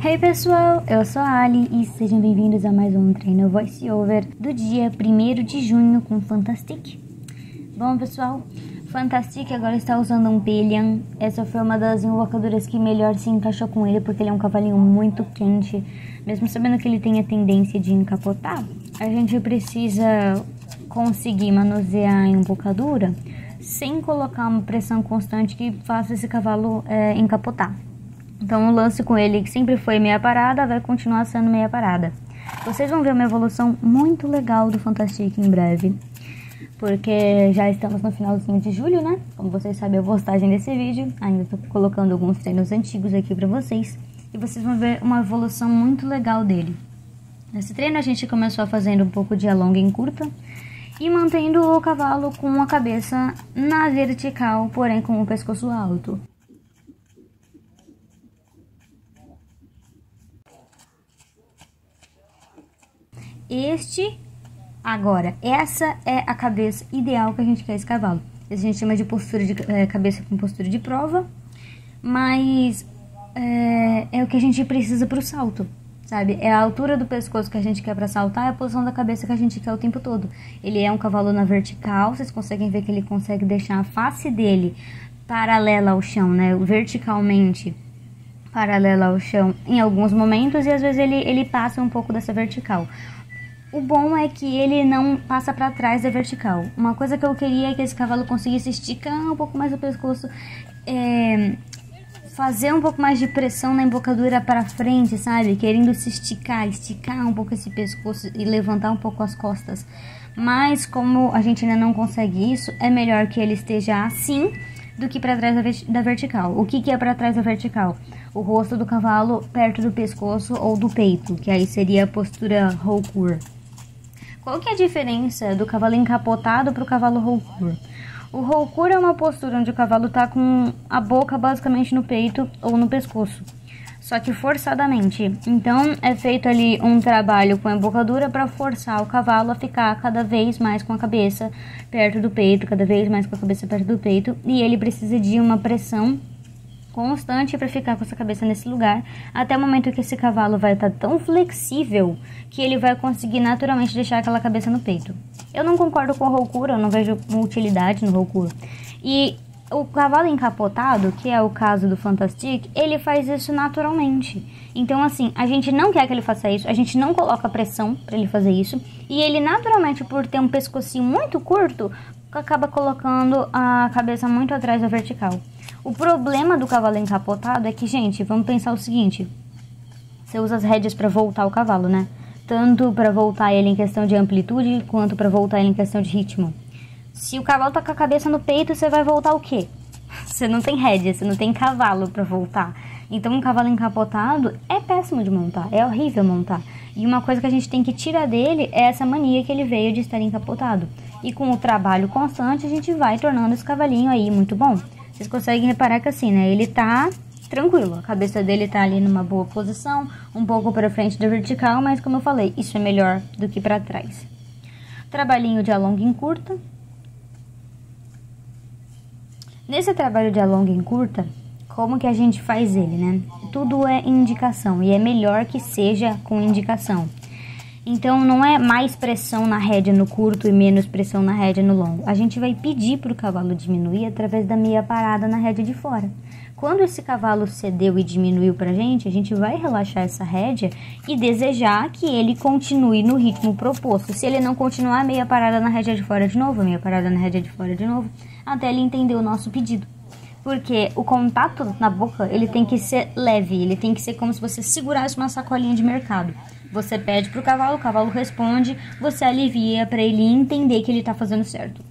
Hey pessoal, eu sou a Ali e sejam bem-vindos a mais um treino voice-over do dia 1º de junho com Fantastic. Bom pessoal, Fantastic agora está usando um Pillion. Essa foi uma das invocadoras que melhor se encaixou com ele, porque ele é um cavalinho muito quente. Mesmo sabendo que ele tem a tendência de encapotar, a gente precisa conseguir manusear a embocadura sem colocar uma pressão constante que faça esse cavalo encapotar. Então o lance com ele, que sempre foi meia parada, vai continuar sendo meia parada. Vocês vão ver uma evolução muito legal do Fantastic em breve, porque já estamos no finalzinho de julho, né? Como vocês sabem, a postagem desse vídeo, ainda estou colocando alguns treinos antigos aqui pra vocês, e vocês vão ver uma evolução muito legal dele. Nesse treino a gente começou fazendo um pouco de alonga em curta, e mantendo o cavalo com a cabeça na vertical, porém com o pescoço alto. Essa é a cabeça ideal que a gente quer esse cavalo. A gente chama de postura de cabeça com postura de prova, mas é o que a gente precisa para o salto, sabe? É a altura do pescoço que a gente quer para saltar, é a posição da cabeça que a gente quer o tempo todo. Ele é um cavalo na vertical, vocês conseguem ver que ele consegue deixar a face dele paralela ao chão, né? Verticalmente paralela ao chão em alguns momentos, e às vezes ele passa um pouco dessa vertical. O bom é que ele não passa para trás da vertical. Uma coisa que eu queria é que esse cavalo conseguisse esticar um pouco mais o pescoço, fazer um pouco mais de pressão na embocadura para frente, sabe? Querendo se esticar um pouco esse pescoço e levantar um pouco as costas. Mas como a gente ainda não consegue isso, é melhor que ele esteja assim do que para trás da vertical. O que é para trás da vertical? O rosto do cavalo perto do pescoço ou do peito, que aí seria a postura Houcourt. Qual que é a diferença do cavalo encapotado para o cavalo Houcourt? O Houcourt é uma postura onde o cavalo está com a boca basicamente no peito ou no pescoço, só que forçadamente. Então é feito ali um trabalho com a embocadura para forçar o cavalo a ficar cada vez mais com a cabeça perto do peito, cada vez mais com a cabeça perto do peito, e ele precisa de uma pressão constante para ficar com essa cabeça nesse lugar, até o momento que esse cavalo vai estar tão flexível que ele vai conseguir naturalmente deixar aquela cabeça no peito. Eu não concordo com o Houcourt, eu não vejo utilidade no Houcourt. E o cavalo encapotado, que é o caso do Fantastic, ele faz isso naturalmente. Então assim, a gente não quer que ele faça isso, a gente não coloca pressão para ele fazer isso, e ele naturalmente, por ter um pescocinho muito curto, acaba colocando a cabeça muito atrás da vertical. O problema do cavalo encapotado é que, gente, vamos pensar o seguinte: você usa as rédeas para voltar o cavalo, né? Tanto para voltar ele em questão de amplitude, quanto para voltar ele em questão de ritmo. Se o cavalo tá com a cabeça no peito, você vai voltar o quê? Você não tem rédea, você não tem cavalo para voltar. Então, um cavalo encapotado é péssimo de montar, é horrível montar. E uma coisa que a gente tem que tirar dele é essa mania que ele veio de estar encapotado. E com o trabalho constante, a gente vai tornando esse cavalinho aí muito bom. Vocês conseguem reparar que assim, né? Ele tá tranquilo, a cabeça dele tá ali numa boa posição, um pouco para frente da vertical, mas como eu falei, isso é melhor do que para trás. Trabalhinho de alonga em curta. Nesse trabalho de alonga em curta, como que a gente faz ele, né? Tudo é indicação, e é melhor que seja com indicação. Então não é mais pressão na rédea no curto e menos pressão na rédea no longo. A gente vai pedir para o cavalo diminuir através da meia parada na rédea de fora. Quando esse cavalo cedeu e diminuiu pra gente, a gente vai relaxar essa rédea e desejar que ele continue no ritmo proposto. Se ele não continuar, meia parada na rédea de fora de novo, meia parada na rédea de fora de novo, até ele entender o nosso pedido. Porque o contato na boca, ele tem que ser leve, ele tem que ser como se você segurasse uma sacolinha de mercado. Você pede pro cavalo, o cavalo responde, você alivia para ele entender que ele tá fazendo certo.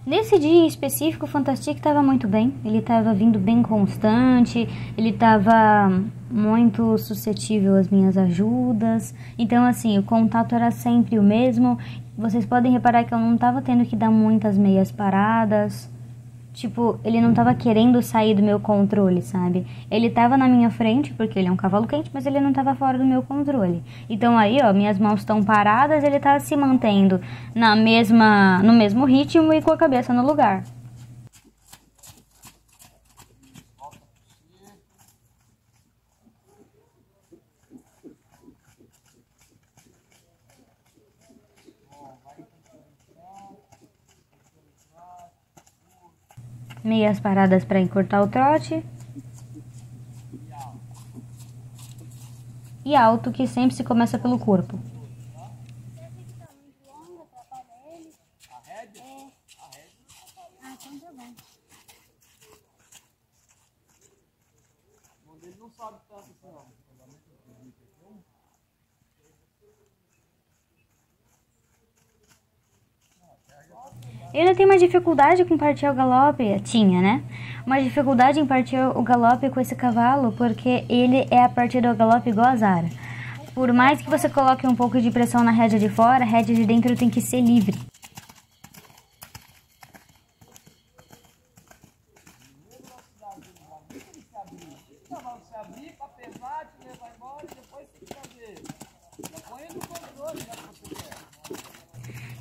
Nesse dia em específico, o Fantastic estava muito bem, ele estava vindo bem constante, ele estava muito suscetível às minhas ajudas, então assim, o contato era sempre o mesmo. Vocês podem reparar que eu não estava tendo que dar muitas meias paradas, Tipo, ele não tava querendo sair do meu controle, sabe? Ele tava na minha frente, porque ele é um cavalo quente, mas ele não tava fora do meu controle. Então aí, ó, minhas mãos estão paradas, ele tá se mantendo no mesmo ritmo e com a cabeça no lugar. Meias paradas para encurtar o trote. E alto, que sempre se começa pelo corpo. Eu ainda tenho uma dificuldade com partir o galope, tinha, né? Uma dificuldade em partir o galope com esse cavalo, porque ele é a partida do galope igual a Zara. Por mais que você coloque um pouco de pressão na rédea de fora, a rédea de dentro tem que ser livre.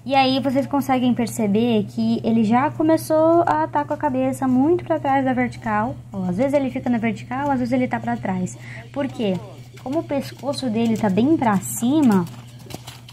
E aí vocês conseguem perceber que ele já começou a estar com a cabeça muito para trás da vertical. Ó, às vezes ele fica na vertical, às vezes ele tá para trás. Por quê? Como o pescoço dele tá bem para cima,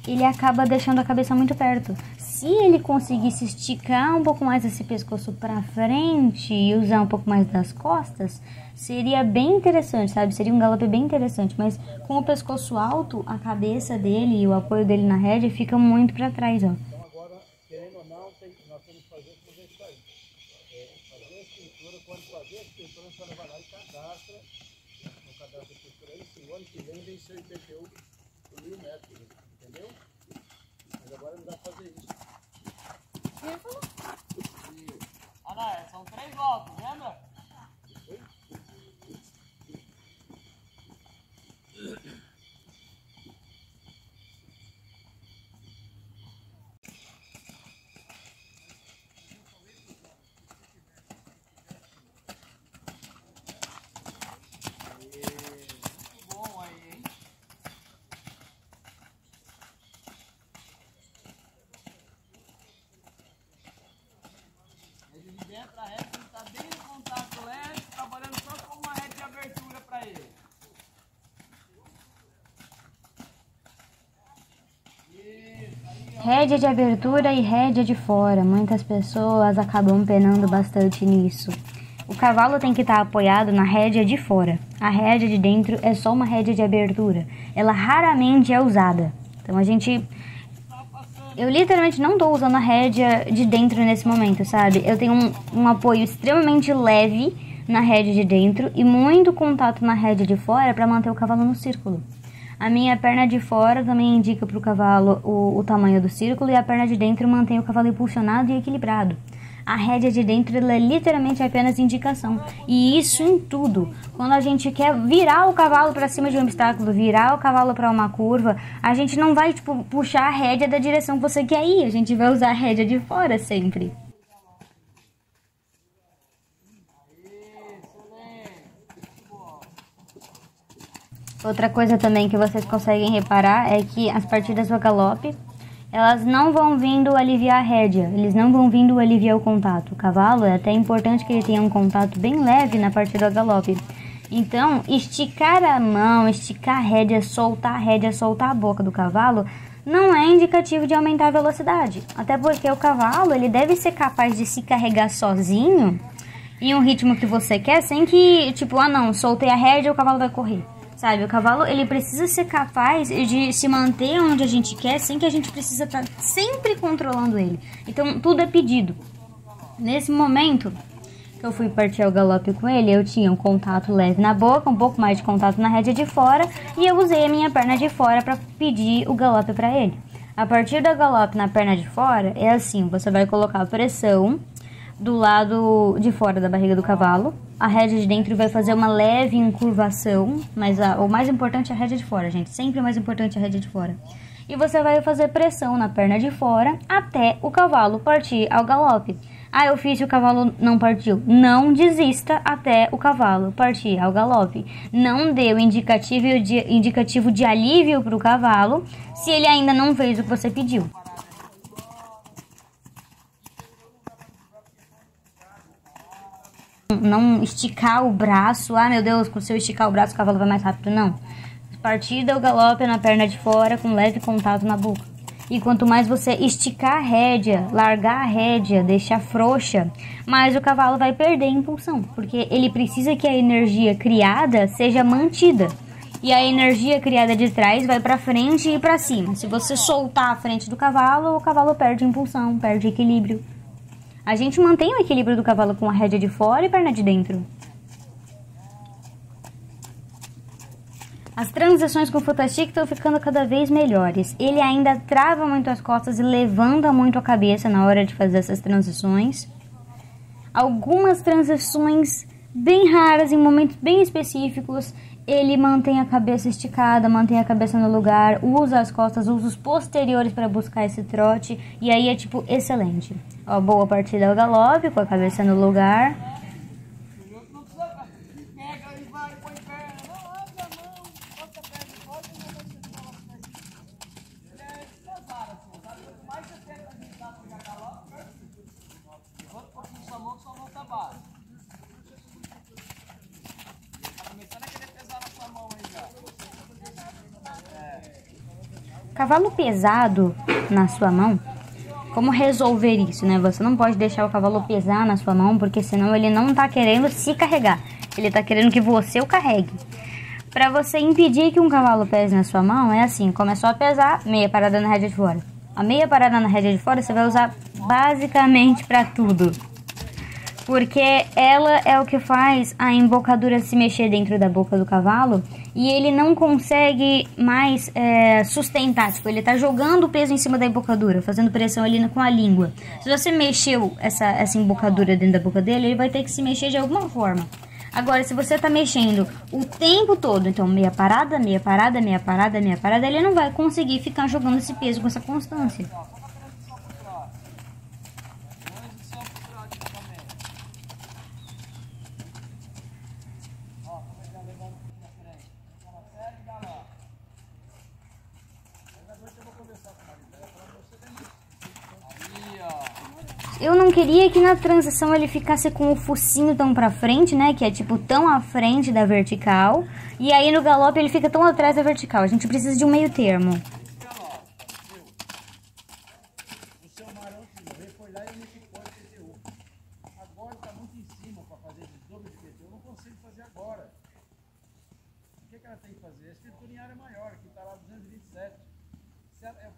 ele acaba deixando a cabeça muito perto. Se ele conseguisse esticar um pouco mais esse pescoço para frente e usar um pouco mais das costas, seria bem interessante, sabe? Seria um galope bem interessante, mas com o pescoço alto, a cabeça dele e o apoio dele na rédea fica muito para trás, ó. Então agora, querendo ou não, nós temos que fazer isso aí. Fazer a escritura, quando fazer a escritura, a senhora vai lá e cadastra, no cadastro da escritura, aí sim, o ano que vem seu IPTU por 1.000 metros, entendeu? Mas agora não dá pra fazer isso. Ana, são 3 voltas, lembra? Bom aí, hein? Ele de dentro da rede está bem no contato leve, trabalhando só com uma rede de abertura para ele. Rédea de abertura e rédea de fora. Muitas pessoas acabam penando bastante nisso. O cavalo tem que estar apoiado na rédea de fora. A rédea de dentro é só uma rédea de abertura. Ela raramente é usada. Então eu literalmente não estou usando a rédea de dentro nesse momento, sabe? Eu tenho um apoio extremamente leve na rédea de dentro e muito contato na rédea de fora para manter o cavalo no círculo. A minha perna de fora também indica para o cavalo o tamanho do círculo e a perna de dentro mantém o cavalo impulsionado e equilibrado. A rédea de dentro ela é literalmente apenas indicação. E isso em tudo. Quando a gente quer virar o cavalo para cima de um obstáculo, virar o cavalo para uma curva, a gente não vai puxar a rédea da direção que você quer ir. A gente vai usar a rédea de fora sempre. Outra coisa também que vocês conseguem reparar é que as partidas do galope, elas não vão vindo aliviar a rédea, eles não vão vindo aliviar o contato. O cavalo é até importante que ele tenha um contato bem leve na partida do galope. Então, esticar a mão, esticar a rédea, soltar a boca do cavalo, não é indicativo de aumentar a velocidade. Até porque o cavalo, ele deve ser capaz de se carregar sozinho em um ritmo que você quer, sem que, tipo, não, soltei a rédea, o cavalo vai correr. Sabe, o cavalo, ele precisa ser capaz de se manter onde a gente quer, sem que a gente precisa estar sempre controlando ele. Então, tudo é pedido. Nesse momento que eu fui partir o galope com ele, eu tinha um contato leve na boca, um pouco mais de contato na rédea de fora, e eu usei a minha perna de fora para pedir o galope para ele. A partir do galope na perna de fora, é assim, você vai colocar a pressão do lado de fora da barriga do cavalo. A rédea de dentro vai fazer uma leve encurvação, mas o mais importante é a rédea de fora, gente. Sempre o mais importante é a rédea de fora. E você vai fazer pressão na perna de fora até o cavalo partir ao galope. Ah, eu fiz e o cavalo não partiu. Não desista até o cavalo partir ao galope. Não dê o indicativo de alívio para o cavalo se ele ainda não fez o que você pediu. Não esticar o braço. Ah, meu Deus, se eu esticar o braço o cavalo vai mais rápido. Não. Partida ou galope na perna de fora com leve contato na boca. E quanto mais você esticar a rédea, largar a rédea, deixar frouxa, mais o cavalo vai perder a impulsão. Porque ele precisa que a energia criada seja mantida. E a energia criada de trás vai para frente e para cima. Se você soltar a frente do cavalo, o cavalo perde impulsão, perde equilíbrio. A gente mantém o equilíbrio do cavalo com a rédea de fora e perna de dentro. As transições com o Futastic estão ficando cada vez melhores. Ele ainda trava muito as costas e levanta muito a cabeça na hora de fazer essas transições. Algumas transições bem raras, em momentos bem específicos, ele mantém a cabeça esticada, mantém a cabeça no lugar, usa as costas, usa os posteriores para buscar esse trote. E aí é tipo excelente. Ó, boa partida ao galope, com a cabeça no lugar. Cavalo pesado na sua mão, como resolver isso, né? Você não pode deixar o cavalo pesar na sua mão, porque senão ele não tá querendo se carregar. Ele tá querendo que você o carregue. Para você impedir que um cavalo pese na sua mão, é assim, começou a pesar, meia parada na rédea de fora. A meia parada na rédea de fora você vai usar basicamente para tudo. Porque ela é o que faz a embocadura se mexer dentro da boca do cavalo e ele não consegue mais sustentar. Tipo, ele tá jogando o peso em cima da embocadura, fazendo pressão ali com a língua. Se você mexeu essa embocadura dentro da boca dele, ele vai ter que se mexer de alguma forma. Agora, se você tá mexendo o tempo todo, então meia parada, meia parada, meia parada, meia parada, ele não vai conseguir ficar jogando esse peso com essa constância. Eu não queria que na transição ele ficasse com o focinho tão pra frente, né? Que é tipo tão à frente da vertical. E aí no galope ele fica tão atrás da vertical. A gente precisa de um meio termo. O seu Marão foi lá e me ficou de PTU. Agora está muito em cima para fazer desdobro de PTU. Eu não consigo fazer agora. O que ela tem que fazer? A escritura em área maior, que está lá 227.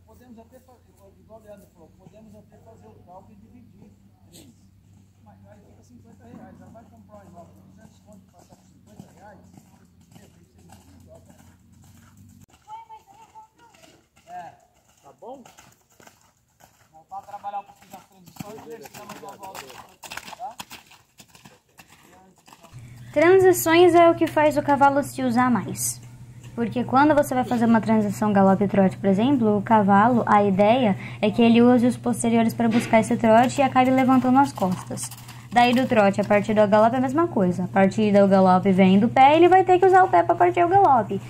Podemos até fazer, igual o Leandro falou, podemos até fazer o cálculo e dividir 3. Mas aí fica 50 reais. Ela vai comprar um imóvel por 200 conto e passar por 50 reais. Tem que ser muito igual, cara. Tá bom? Voltar a trabalhar um pouquinho nas transições e deixamos uma volta, tá? Transições é o que faz o cavalo se usar mais. Porque quando você vai fazer uma transição galope e trote, por exemplo, o cavalo, a ideia é que ele use os posteriores para buscar esse trote e acabe levantando as costas. Daí do trote, a partir do galope é a mesma coisa. A partir do galope vem do pé, ele vai ter que usar o pé para partir o galope.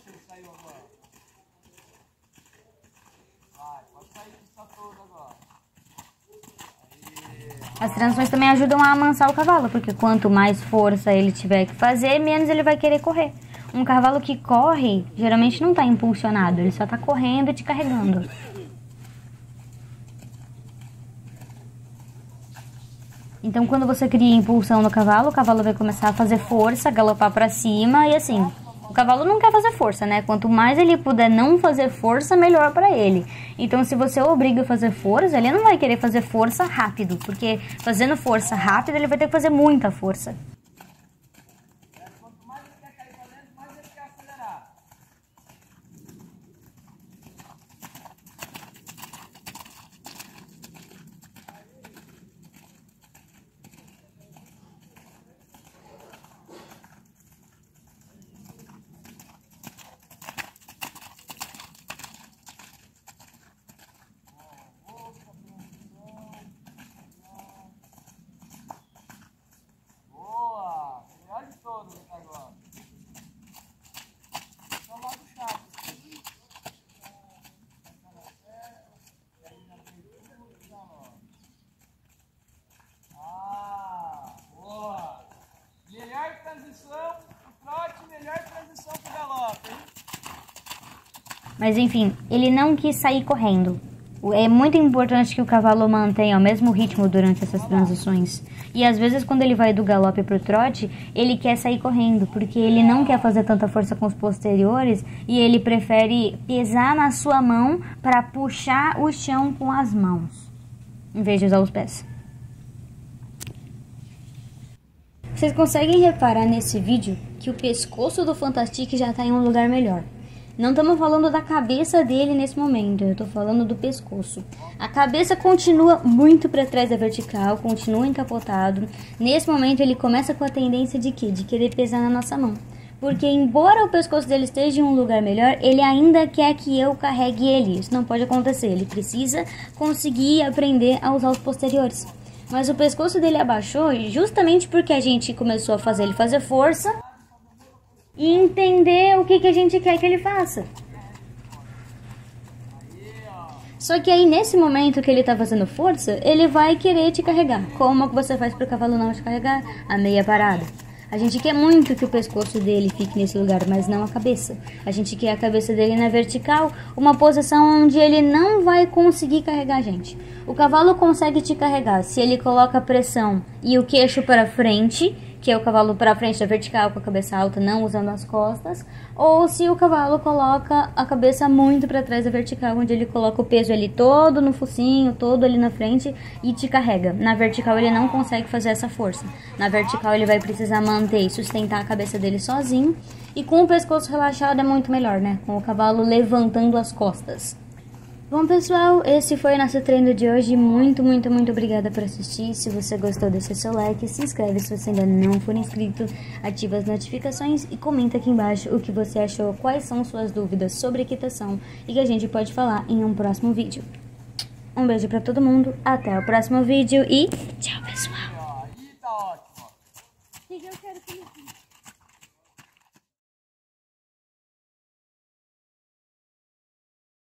Ele saiu agora. Vai, pode sair disso todo agora. As transições também ajudam a amansar o cavalo, porque quanto mais força ele tiver que fazer, menos ele vai querer correr. Um cavalo que corre, geralmente não está impulsionado, ele só está correndo e te carregando. Então, quando você cria impulsão no cavalo, o cavalo vai começar a fazer força, galopar para cima e assim... O cavalo não quer fazer força, né? Quanto mais ele puder não fazer força, melhor para ele. Então, se você o obriga a fazer força, ele não vai querer fazer força rápido, porque fazendo força rápida, ele vai ter que fazer muita força. Quanto mais ele quer cair para dentro, mais ele quer acelerar. Mas enfim, ele não quis sair correndo. É muito importante que o cavalo mantenha o mesmo ritmo durante essas transições. E às vezes quando ele vai do galope pro trote, ele quer sair correndo, porque ele não quer fazer tanta força com os posteriores e ele prefere pesar na sua mão para puxar o chão com as mãos, em vez de usar os pés. Vocês conseguem reparar nesse vídeo que o pescoço do Fantastic já está em um lugar melhor. Não estamos falando da cabeça dele nesse momento, eu estou falando do pescoço. A cabeça continua muito para trás da vertical, continua encapotado. Nesse momento ele começa com a tendência de quê? De querer pesar na nossa mão. Porque embora o pescoço dele esteja em um lugar melhor, ele ainda quer que eu carregue ele. Isso não pode acontecer, ele precisa conseguir aprender a usar os posteriores. Mas o pescoço dele abaixou justamente porque a gente começou a fazer ele fazer força e entender o que a gente quer que ele faça. Só que aí nesse momento que ele tá fazendo força, ele vai querer te carregar. Como que você faz pro cavalo não te carregar? A meia parada. A gente quer muito que o pescoço dele fique nesse lugar, mas não a cabeça. A gente quer a cabeça dele na vertical, uma posição onde ele não vai conseguir carregar a gente. O cavalo consegue te carregar se ele coloca pressão e o queixo para frente, que é o cavalo para frente da vertical com a cabeça alta, não usando as costas, ou se o cavalo coloca a cabeça muito para trás da vertical, onde ele coloca o peso ali todo no focinho, todo ali na frente e te carrega. Na vertical ele não consegue fazer essa força. Na vertical ele vai precisar manter e sustentar a cabeça dele sozinho, e com o pescoço relaxado é muito melhor, né? Com o cavalo levantando as costas. Bom, pessoal, esse foi o nosso treino de hoje. Muito obrigada por assistir. Se você gostou, deixa seu like, se inscreve se você ainda não for inscrito, ativa as notificações e comenta aqui embaixo o que você achou, quais são suas dúvidas sobre equitação e que a gente pode falar em um próximo vídeo. Um beijo pra todo mundo, até o próximo vídeo e tchau, pessoal! Aí tá ótimo. O que eu quero que ele